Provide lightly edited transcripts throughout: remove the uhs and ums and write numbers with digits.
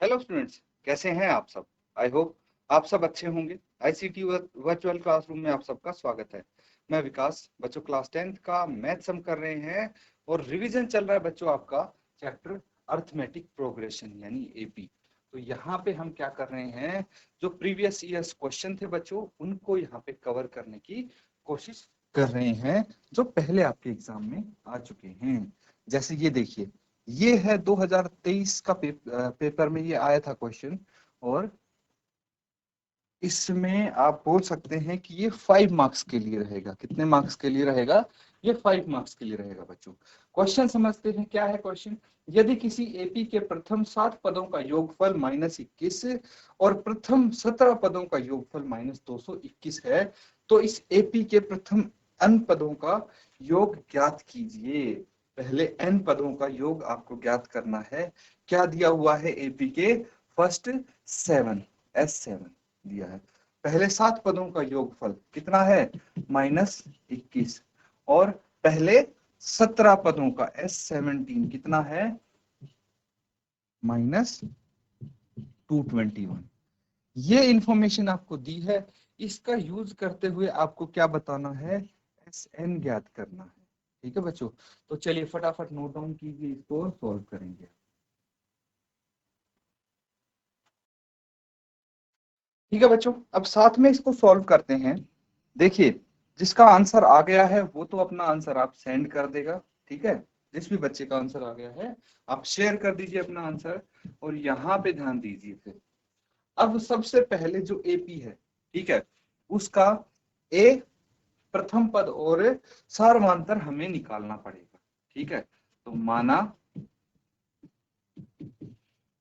Hello students, कैसे हैं आप सब। आई होप आप सब अच्छे होंगे। आईसीटी वर्चुअल क्लासरूम में आप सबका स्वागत है। मैं विकास। बच्चों क्लास 10th का मैथ सम कर रहे हैं और रिवीजन चल रहा है बच्चों आपका चैप्टर अर्थमेटिक प्रोग्रेशन यानी एपी। तो यहाँ पे हम क्या कर रहे हैं, जो प्रीवियस ईयर्स क्वेश्चन थे बच्चों उनको यहाँ पे कवर करने की कोशिश कर रहे हैं जो पहले आपके एग्जाम में आ चुके हैं। जैसे ये देखिए, ये है 2023 का पेपर में ये आया था क्वेश्चन, और इसमें आप बोल सकते हैं कि ये 5 मार्क्स के लिए रहेगा। कितने मार्क्स के लिए रहेगा? ये 5 मार्क्स के लिए रहेगा बच्चों। क्वेश्चन समझते हैं, क्या है क्वेश्चन। यदि किसी एपी के प्रथम 7 पदों का योगफल -21 और प्रथम 17 पदों का योगफल -221 है, तो इस एपी के प्रथम n पदों का योग ज्ञात कीजिए। पहले n पदों का योग आपको ज्ञात करना है। क्या दिया हुआ है एपी के फर्स्ट 7 S7 दिया है। पहले 7 पदों का योगफल कितना है? -21। और पहले 17 पदों का S17 कितना है? -221। ये इंफॉर्मेशन आपको दी है, इसका यूज करते हुए आपको क्या बताना है? SN ज्ञात करना है। ठीक है बच्चों, तो चलिए फटाफट नोट डाउन कीजिए, इसको सॉल्व करेंगे। ठीक है बच्चों, अब साथ में इसको सॉल्व करते हैं। देखिए, जिसका आंसर आ गया है वो तो अपना आंसर आप सेंड कर देगा। ठीक है, जिस भी बच्चे का आंसर आ गया है आप शेयर कर दीजिए अपना आंसर, और यहाँ पे ध्यान दीजिए। फिर अब सबसे पहले जो एपी है, ठीक है, उसका ए प्रथम पद और सार्वमांतर हमें निकालना पड़ेगा। ठीक है, तो माना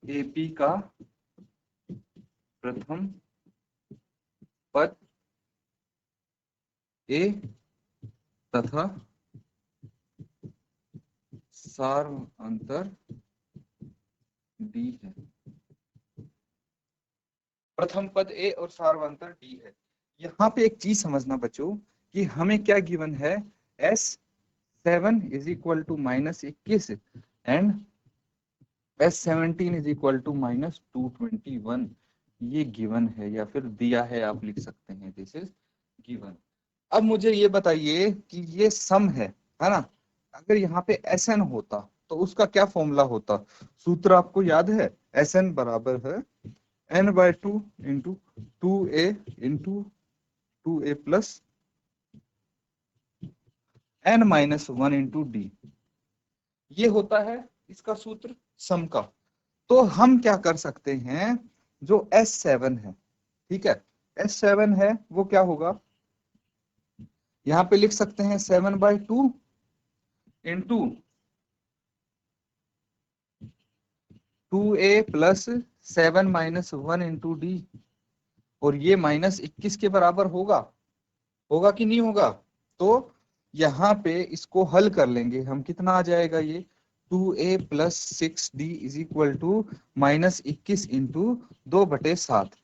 एपी का प्रथम पद ए तथा सार्वमांतर डी है। प्रथम पद ए और सार्वमांतर डी है। यहाँ पे एक चीज समझना बच्चों कि हमें क्या गिवन है, S7 is equal to -21 and S17 is equal to -221। ये गिवन है या फिर दिया है, आप लिख सकते हैं दिस इज गिवन। अब मुझे ये बताइए कि ये सम है ना। अगर यहाँ पे SN होता तो उसका क्या फॉर्मूला होता? सूत्र आपको याद है, SN बराबर है n/2 into 2a into 2a plus n-1 into D. ये होता है इसका सूत्र सम का। तो हम क्या कर सकते हैं, जो S7 है, ठीक है, S7 है वो क्या होगा, यहाँ पे लिख सकते हैं 7/2 into 2a plus 7-1 into D. और ये -21 के बराबर होगा, होगा कि नहीं होगा? तो यहाँ पे इसको हल कर लेंगे हम, कितना आ जाएगा ये 2a plus 6d is equal to -21 into 2/7।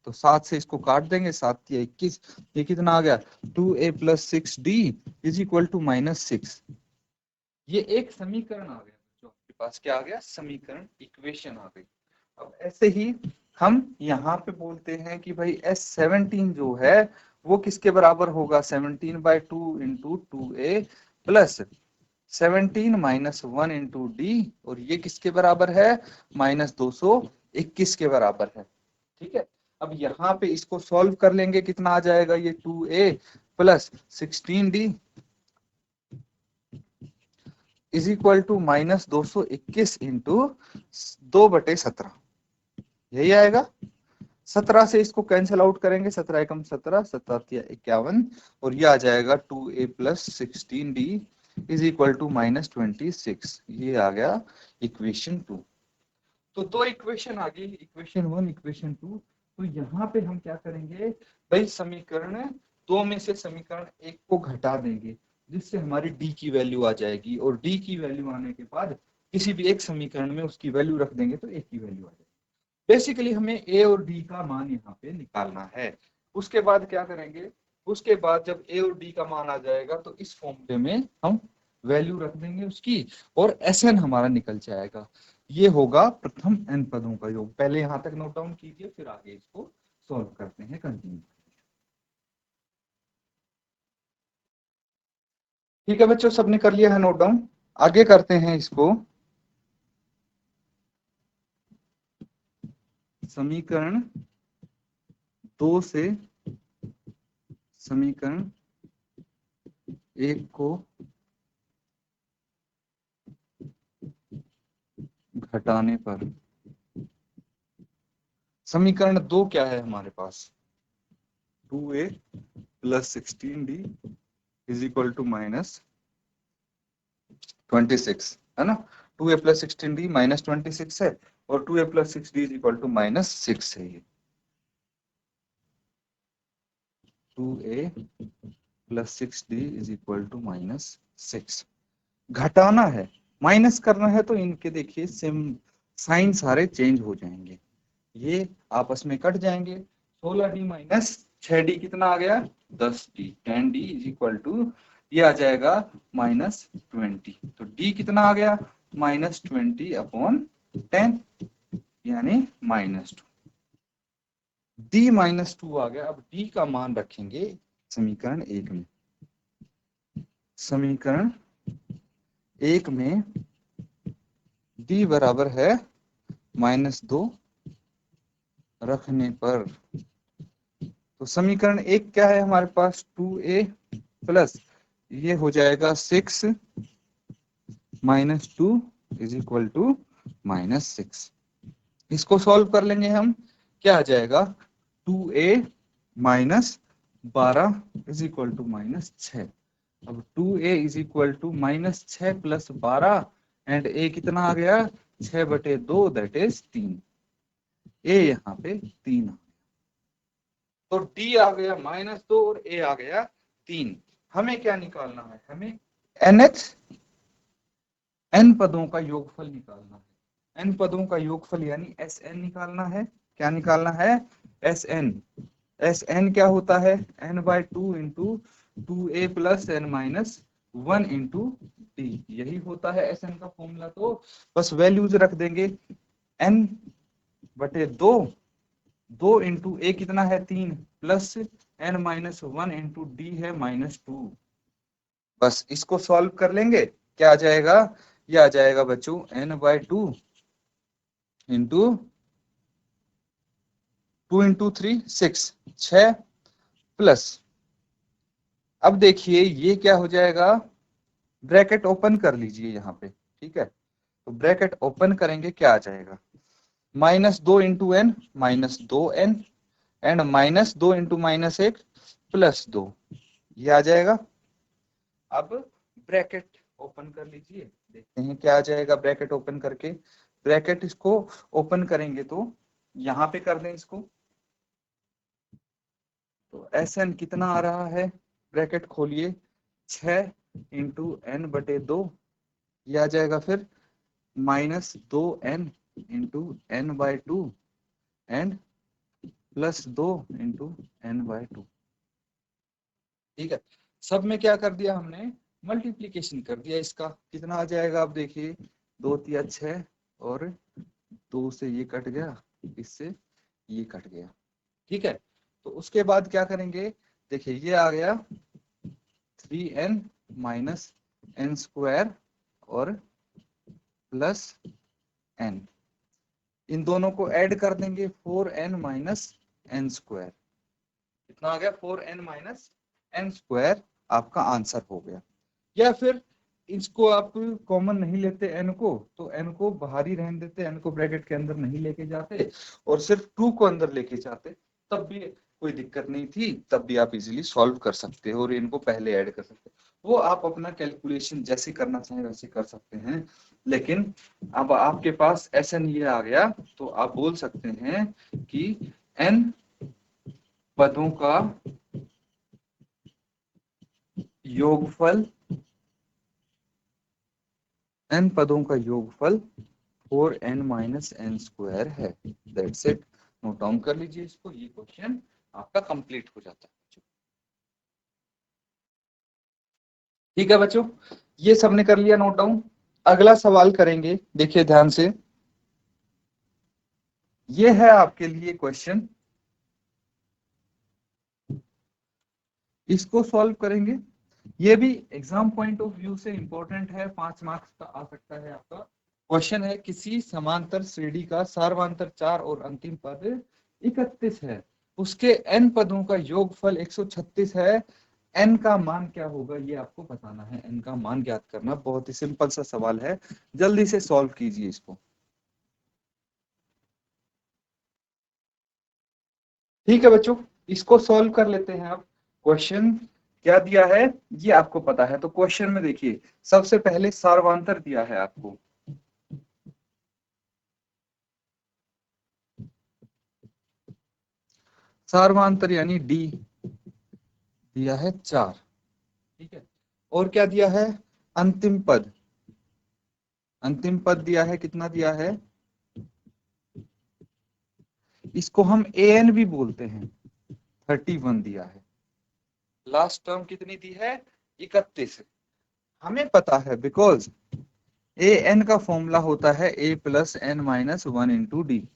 तो 7 से इसको काट देंगे, 7 या 21, ये कितना आ गया 2a plus 6d is equal to -6। ये एक समीकरण आ गया जो आपके पास, क्या आ गया? समीकरण, इक्वेशन आ गई। अब ऐसे ही हम यहाँ पे बोलते हैं कि भाई S17 जो है वो किसके बराबर होगा? 17/2 into 2a plus 17-1 into D. और ये किसके बराबर है? -221 के बराबर है। ठीक है, अब यहाँ पे इसको सॉल्व कर लेंगे, कितना आ जाएगा ये 2a plus 16d is equal to -221 into 2/17। यही आएगा। 17 से इसको कैंसिल आउट करेंगे, 17 एकम 17, 17 51, और ये आ जाएगा 2a plus 16d is equal to -26। ये आ गया इक्वेशन 2। तो दो इक्वेशन आ गई, इक्वेशन 1, इक्वेशन 2। तो यहाँ पे हम क्या करेंगे भाई, समीकरण 2 में से समीकरण 1 को घटा देंगे, जिससे हमारी डी की वैल्यू आ जाएगी, और डी की वैल्यू आने के बाद किसी भी एक समीकरण में उसकी वैल्यू रख देंगे तो ए की वैल्यू आ जाएगी। बेसिकली हमें ए और डी का मान यहाँ पे निकालना है। उसके बाद क्या करेंगे, उसके बाद जब ए और डी का मान आ जाएगा तो इस फॉर्मूले में हम वैल्यू रख देंगे उसकी, और एस एन हमारा निकल जाएगा। ये होगा प्रथम n पदों का योग। पहले यहां तक नोट डाउन कीजिए, फिर आगे इसको सॉल्व करते हैं कंटिन्यू। ठीक है बच्चों, सबने कर लिया है नोट डाउन। आगे करते हैं इसको। समीकरण 2 से समीकरण 1 को घटाने पर समीकरण 2 क्या है हमारे पास, 2a plus 16d is equal to minus 26 है ना। 2a प्लस 16d माइनस 26 है और 2a plus 6d is equal to minus 6 है। ये 2a plus 6d is equal to minus 6 घटाना है। माइनस करना है तो इनके देखिए सेम साइन सारे चेंज हो जाएंगे, ये आपस में कट जाएंगे। 16d माइनस 6d कितना आ गया, 10d। 10d is equal to ये आ जाएगा माइनस 20। तो d कितना आ गया, माइनस 20 अपॉन 10 यानी -2। d -2 आ गया। अब d का मान रखेंगे समीकरण 1 में। समीकरण 1 में d बराबर है -2 रखने पर, तो समीकरण 1 क्या है हमारे पास, 2a प्लस ये हो जाएगा 6 -2 इज इक्वल टू -6। इसको सॉल्व कर लेंगे हम, क्या आ जाएगा, 2a minus 12 is equal to -6। अब 2a is equal to -6 plus 12 and a कितना आ गया, 6/2 दैट इज 3। a यहाँ पे 3 तो d आ गया -2 और a आ गया 3। हमें क्या निकालना है, हमें nth n पदों का योगफल निकालना है। n पदों का योगफल यानी Sn निकालना है। क्या निकालना है, Sn। Sn क्या होता है, n/2 into 2a plus n minus 1 into D, यही होता है Sn का फॉर्मूला। तो बस वैल्यूज रख देंगे, n/2, 2 इंटू ए कितना है 3 प्लस n-1 इंटू डी है -2। बस इसको सॉल्व कर लेंगे, क्या आ जाएगा, ये आ जाएगा बच्चों n/2 इंटू 2 इंटू 3 6 प्लस, अब देखिए ये क्या हो जाएगा, ब्रैकेट ओपन कर लीजिए यहाँ पे, ठीक है। तो ब्रैकेट ओपन करेंगे, क्या आ जाएगा, -2 into n -2n and -2 into -1 +2, ये आ जाएगा। अब ब्रैकेट ओपन कर लीजिए, देखते हैं क्या आ जाएगा ब्रैकेट ओपन करके। ब्रैकेट इसको ओपन करेंगे तो यहाँ पे कर दें इसको, तो Sn कितना आ रहा है, ब्रैकेट खोलिए 6 इंटू n/2, ये आ जाएगा फिर -2n into n/2 and +2 into n/2। ठीक है, सब में क्या कर दिया हमने, मल्टीप्लीकेशन कर दिया। इसका कितना आ जाएगा, अब देखिए 2 तिया 6 और 2 से ये कट गया, इससे ये कट गया। ठीक है, तो उसके बाद क्या करेंगे, देखिए ये आ गया 3n माइनस n स्क्वायर और प्लस n, इन दोनों को ऐड कर देंगे 4n माइनस n स्क्वायर, कितना आ गया 4n माइनस n स्क्वायर, आपका आंसर हो गया। या फिर इसको आप कॉमन नहीं लेते n को, तो n को बाहर ही रहने देते, n को ब्रैकेट के अंदर नहीं लेके जाते और सिर्फ 2 को अंदर लेके जाते, तब भी कोई दिक्कत नहीं थी, तब भी आप इजीली सॉल्व कर सकते हो और इनको पहले ऐड कर सकते हो। वो आप अपना कैलकुलेशन जैसे करना चाहें वैसे कर सकते हैं, लेकिन अब आपके पास Sn ये आ गया, तो आप बोल सकते हैं कि n पदों का योगफल, n पदों का योगफल 4n माइनस n स्क्वायर है। दैट्स इट, नोट डाउन कर लीजिए इसको, ये क्वेश्चन आपका कंप्लीट हो जाता है। ठीक है बच्चों, ये सबने कर लिया नोट डाउन। अगला सवाल करेंगे, देखिए ध्यान से। ये है आपके लिए क्वेश्चन, इसको सॉल्व करेंगे। ये भी एग्जाम पॉइंट ऑफ व्यू से इंपॉर्टेंट है, 5 मार्क्स का आ सकता है आपका। क्वेश्चन है किसी समांतर श्रेणी का सार्वंतर 4 और अंतिम पद 31 है, उसके n पदों का योगफल 136 है, n का मान क्या होगा ये आपको बताना है। n का मान ज्ञात करना, बहुत ही सिंपल सा सवाल है, जल्दी से सॉल्व कीजिए इसको। ठीक है बच्चों, इसको सॉल्व कर लेते हैं आप। क्वेश्चन क्या दिया है ये आपको पता है, तो क्वेश्चन में देखिए सबसे पहले सार्वंतर दिया है आपको, सार्वंतर यानी डी दिया है 4। ठीक है, और क्या दिया है, अंतिम पद, अंतिम पद दिया है, कितना दिया है, इसको हम ए एन भी बोलते हैं, 31 दिया है। लास्ट टर्म कितनी दी है, 31। हमें पता है बिकॉज ए एन का फॉर्मूला होता है ए प्लस एन माइनस 1 × डी,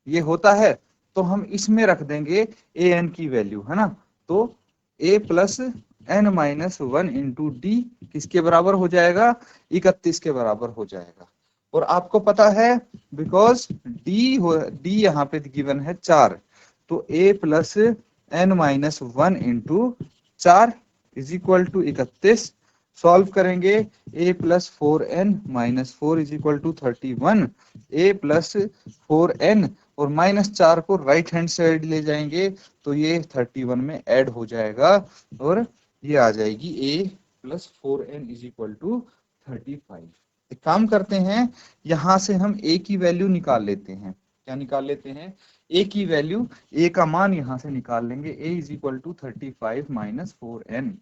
ये होता है, तो हम इसमें रख देंगे ए एन की वैल्यू, है ना। तो A plus N minus 1 × D किसके बराबर हो जाएगा, 31 के बराबर हो जाएगा। और आपको पता है बिकॉज डी यहाँ पे गिवन है 4, तो A plus N minus 1 × 4 is equal to 31। Solve करेंगे, A plus 4n-4 is equal to 31, A plus 4n और -4 को राइट हैंड साइड ले जाएंगे तो ये 31 में ऐड हो जाएगा और ये आ जाएगी a plus 4n is equal to 35। एक काम करते हैं, यहां से हम a की वैल्यू निकाल लेते हैं। क्या निकाल लेते हैं, a की वैल्यू, a का मान यहां से निकाल लेंगे, a is equal to 35 minus 4n,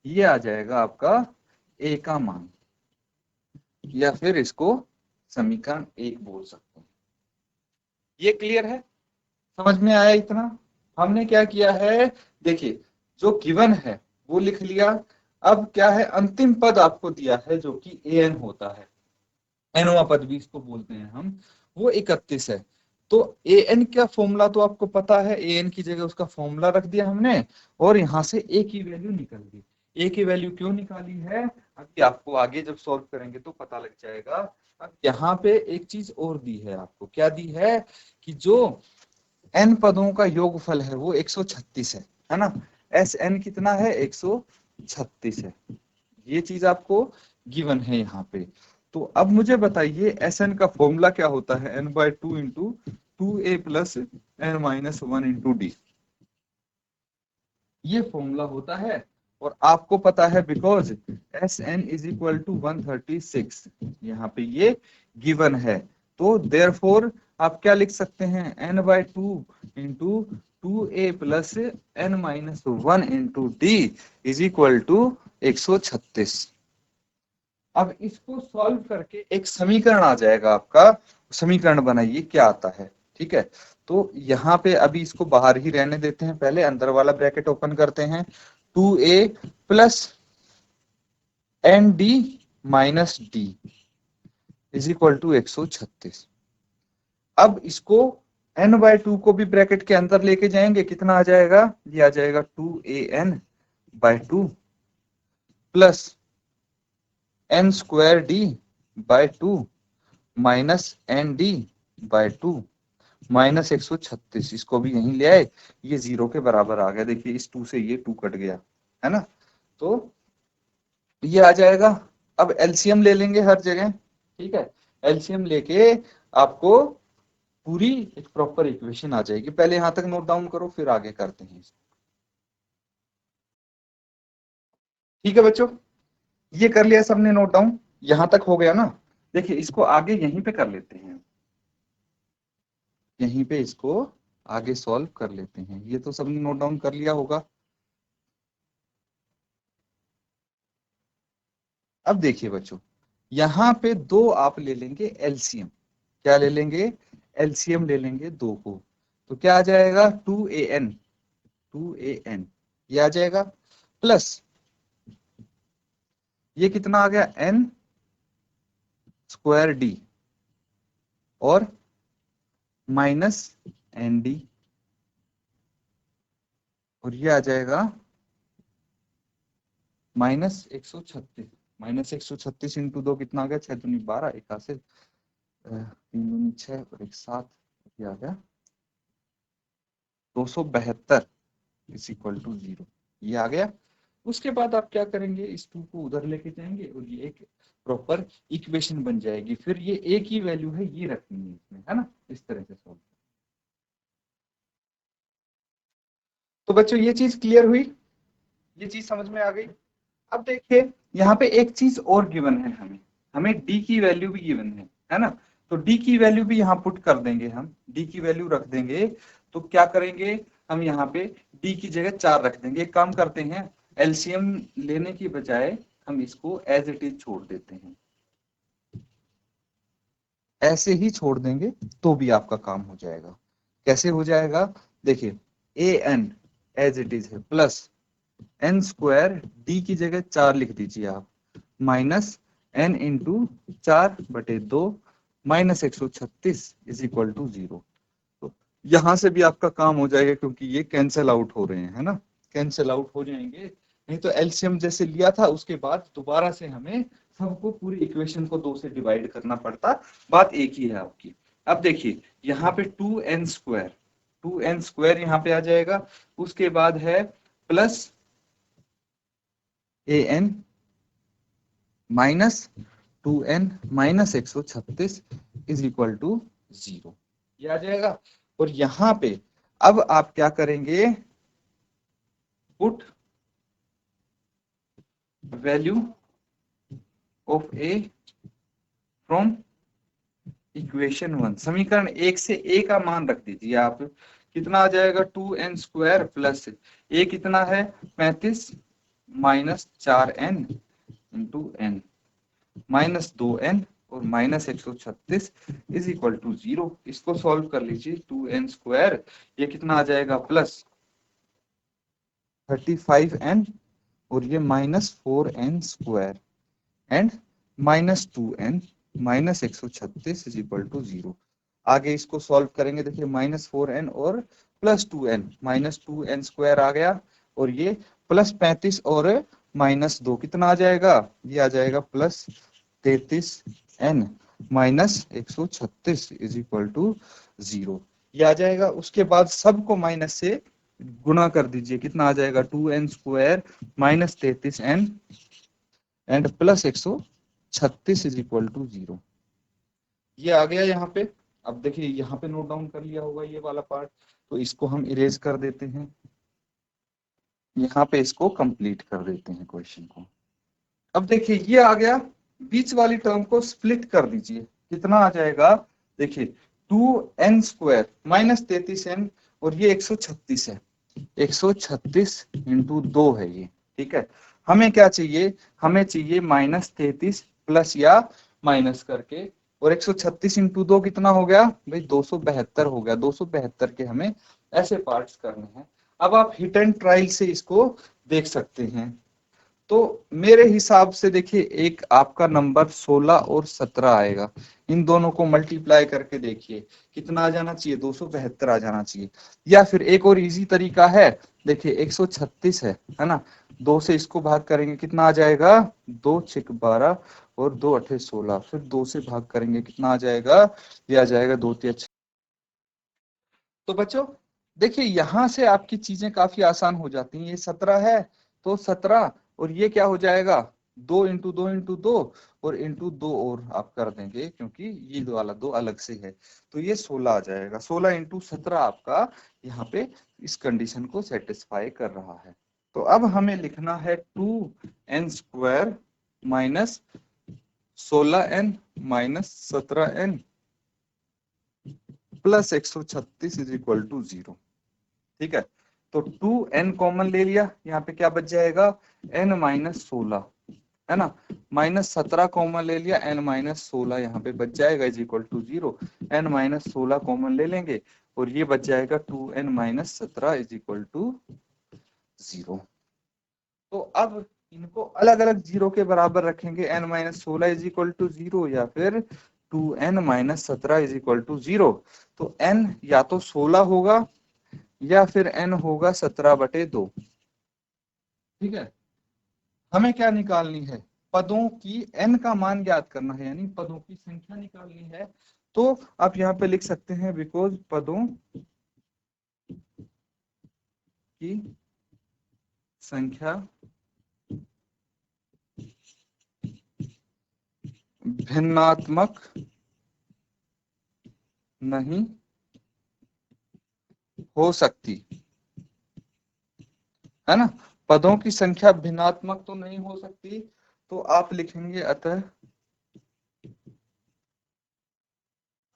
ये आ जाएगा आपका a का मान, या फिर इसको समीकरण 1 बोल सकते हैं। ये क्लियर है, समझ में आया इतना। हमने क्या किया है, देखिए जो गिवन है वो लिख लिया। अब क्या है, अंतिम पद आपको दिया है जो कि ए एन होता है, एनवा पद भी इसको बोलते हैं हम, वो 31 है। तो ए एन का फॉर्मूला तो आपको पता है, ए एन की जगह उसका फॉर्मूला रख दिया हमने और यहाँ से ए की वैल्यू निकल गई। ए की वैल्यू क्यों निकाली है, अभी आपको आगे जब सॉल्व करेंगे तो पता लग जाएगा। अब यहाँ पे एक चीज और दी है आपको, क्या दी है कि जो एन पदों का योगफल है वो 136 है ना। एस एन कितना है, 136 है, ये चीज आपको गिवन है यहाँ पे। तो अब मुझे बताइए एस एन का फॉर्मूला क्या होता है, n/2 into 2a plus N minus 1 × D, ये फॉर्मूला होता है। और आपको पता है because S N is equal to 136, यहाँ पे ये गिवन है, तो देयरफॉर आप क्या लिख सकते हैं, n/2 into 2a plus N minus 1 × D is equal to 136। अब इसको सॉल्व करके एक समीकरण आ जाएगा आपका, समीकरण बनाइए क्या आता है। ठीक है, तो यहाँ पे अभी इसको बाहर ही रहने देते हैं, पहले अंदर वाला ब्रैकेट ओपन करते हैं, 2a plus N D minus D is equal to 136। अब इसको n/2 को भी ब्रैकेट के अंदर लेके जाएंगे, कितना आ जाएगा, ये आ जाएगा 2an/2 plus n²d/2 minus ND/2 minus 136, इसको भी यहीं ले आए, ये 0 के बराबर आ गया। देखिए इस 2 से ये 2 कट गया, है ना, तो ये आ जाएगा। अब एलसीएम ले लेंगे हर जगह, ठीक है, एलसीएम लेके आपको पूरी एक प्रॉपर इक्वेशन आ जाएगी। पहले यहां तक नोट डाउन करो, फिर आगे करते हैं। ठीक है बच्चों, ये कर लिया सबने नोट डाउन, यहां तक हो गया ना। देखिए इसको आगे यहीं पे कर लेते हैं, यहीं पे इसको आगे सॉल्व कर लेते हैं। ये तो सबने नोट डाउन कर लिया होगा। अब देखिए बच्चों, यहाँ पे दो आप ले लेंगे एलसीएम, क्या ले लेंगे, एलसीएम ले लेंगे दो को, तो क्या आ जाएगा, 2an ये आ जाएगा, प्लस ये कितना आ गया, n² डी और माइनस एन डी, और ये आ जाएगा -136। -136 इंटू 2 कितना आ गया, 6 दूनी 12, 81, 3 दूनी 6 और 1 7, ये आ गया 272 इज इक्वल टू 0। ये आ गया। उसके बाद आप क्या करेंगे, इस 2 को उधर लेके जाएंगे और ये एक प्रॉपर इक्वेशन बन जाएगी। फिर ये a की वैल्यू है, ये रखनी है इसमें, है ना, इस तरह से सॉल्व। तो बच्चों ये चीज क्लियर हुई, ये चीज समझ में आ गई। अब देखिए यहाँ पे एक चीज और गिवन है, हमें हमें डी की वैल्यू भी गिवन है ना। तो डी की वैल्यू भी यहाँ पुट कर देंगे, हम डी की वैल्यू रख देंगे। तो क्या करेंगे, हम यहाँ पे डी की जगह 4 रख देंगे। एक काम करते हैं, एलसीएम लेने की बजाय हम इसको एज इट इज छोड़ देते हैं, ऐसे ही छोड़ देंगे तो भी आपका काम हो जाएगा। कैसे हो जाएगा, देखिए A N as it is है, प्लस एन स्क्वायर, डी की जगह 4 लिख दीजिए आप, minus N into 4/2 -136 is equal to 0। तो यहां से भी आपका काम हो जाएगा, क्योंकि ये कैंसिल आउट हो रहे हैं, है ना, कैंसिल आउट हो जाएंगे। नहीं तो एलसीएम जैसे लिया था उसके बाद दोबारा से हमें सबको पूरी इक्वेशन को 2 से डिवाइड करना पड़ता। बात एक ही है आपकी। अब देखिए यहाँ पे 2n स्क्वायर यहाँ पे आ जाएगा। उसके बाद है plus A N minus 2n -136 is equal to 0, ये आ जाएगा। और यहां पे अब आप क्या करेंगे, put value of A from equation 1, समीकरण 1 से ए का मान रख दीजिए आप। कितना आ जाएगा, 2n स्क्वायर प्लस ए कितना है 35 -4n इंटू n -2n और -136 इज इक्वल टू 0। इसको सॉल्व कर लीजिए, 2n स्क्वायर ये कितना आ जाएगा प्लस 35n और ये -4n square and -2n -136 is equal to 0। आगे इसको सॉल्व करेंगे, देखिए -4n और +2n, -2n स्क्वायर आ गया, और ये +35 और -2 कितना आ जाएगा, ये आ जाएगा +33n -136 इज इक्वल टू 0, ये आ जाएगा। उसके बाद सबको माइनस से गुणा कर दीजिए, कितना आ जाएगा 2n square -33n and +136 is equal to 0, ये आ गया यहाँ पे। अब देखिए यहाँ पे नोट डाउन कर लिया होगा ये वाला पार्ट, तो इसको हम इरेज कर देते हैं, यहाँ पे इसको कंप्लीट कर देते हैं क्वेश्चन को। अब देखिए ये आ गया, बीच वाली टर्म को स्प्लिट कर दीजिए, कितना आ जाएगा, देखिए 2n स्क्वायर -33n और ये 136 है, 136 इंटू 2 है ये, ठीक है। हमें क्या चाहिए, हमें चाहिए -33 प्लस या माइनस करके, और 136 इंटू 2 कितना हो गया भाई, 272 हो गया। 272 के हमें ऐसे पार्ट्स करने हैं। अब आप हिट एंड ट्रायल से इसको देख सकते हैं। तो मेरे हिसाब से देखिए एक आपका नंबर 16 और 17 आएगा, इन दोनों को मल्टीप्लाई करके देखिए कितना आ जाना चाहिए, 272 आ जाना चाहिए। या फिर एक और इजी तरीका है, देखिए 136 है ना, 2 से इसको भाग करेंगे कितना आ जाएगा, 2 6 12 और 2 8 16, फिर 2 से भाग करेंगे कितना आ जाएगा, ये आ जाएगा 2 3 6। तो बच्चों देखिए यहाँ से आपकी चीजें काफी आसान हो जाती हैं। ये 17 है तो 17, और ये क्या हो जाएगा 2 इंटू 2 इंटू 2 और इंटू 2 और आप कर देंगे, क्योंकि ये वाला 2 अलग से है, तो ये 16 आ जाएगा। 16 इंटू 17 आपका यहाँ पे इस कंडीशन को सेटिस्फाई कर रहा है। तो अब हमें लिखना है 2n square minus 16n minus 17n plus 136 is equal to 0, ठीक है। तो 2n कॉमन ले लिया, यहाँ पे क्या बच जाएगा n -16, है ना, -17 कॉमन ले लिया, n -16 यहाँ पे बच जाएगा is equal to 0। n -16 common ले लेंगे और ये बच जाएगा 2n -17 इज इक्वल टू 0। तो अब इनको अलग अलग 0 के बराबर रखेंगे, n -16 इज इक्वल टू 0 या फिर 2n minus 17 is equal to 0। तो n या तो 16 होगा या फिर n होगा 17/2। ठीक है, हमें क्या निकालनी है, पदों की n का मान ज्ञात करना है, यानी पदों की संख्या निकालनी है। तो आप यहाँ पे लिख सकते हैं बिकॉज पदों की संख्या भिन्नात्मक नहीं हो सकती, है ना। पदों की संख्या भिन्नात्मक तो नहीं हो सकती, तो आप लिखेंगे अतः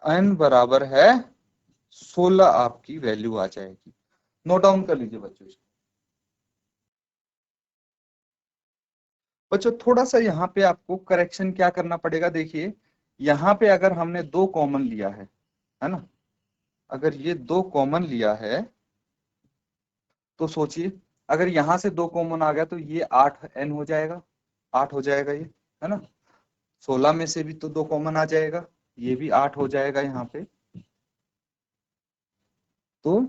n बराबर है 16 आपकी वैल्यू आ जाएगी। नोट डाउन कर लीजिए बच्चों। बच्चों थोड़ा सा यहाँ पे आपको करेक्शन क्या करना पड़ेगा, देखिए यहाँ पे अगर हमने 2 कॉमन लिया है ना, अगर ये 2 कॉमन लिया है तो सोचिए अगर यहाँ से 2 कॉमन आ गया तो ये 8n हो जाएगा, 8 हो जाएगा ये, है ना। 16 में से भी तो 2 कॉमन आ जाएगा, ये भी 8 हो जाएगा यहाँ पे। तो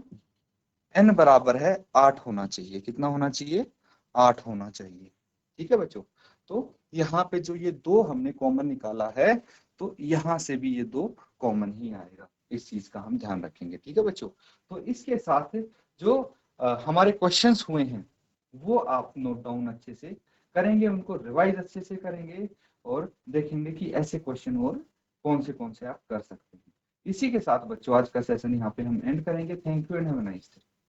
n बराबर है 8 होना चाहिए, कितना होना चाहिए, 8 होना चाहिए। ठीक है बच्चों, तो यहाँ पे जो ये 2 हमने कॉमन निकाला है तो यहाँ से भी ये 2 कॉमन ही आएगा, इस चीज का हम ध्यान रखेंगे। ठीक है बच्चों, तो इसके साथ जो हमारे क्वेश्चंस हुए हैं वो आप नोट डाउन अच्छे से करेंगे, उनको रिवाइज अच्छे से करेंगे और देखेंगे कि ऐसे क्वेश्चन और कौन से आप कर सकते हैं। इसी के साथ बच्चों आज का सेशन यहाँ पे हम एंड करेंगे। Thank you and have a nice day.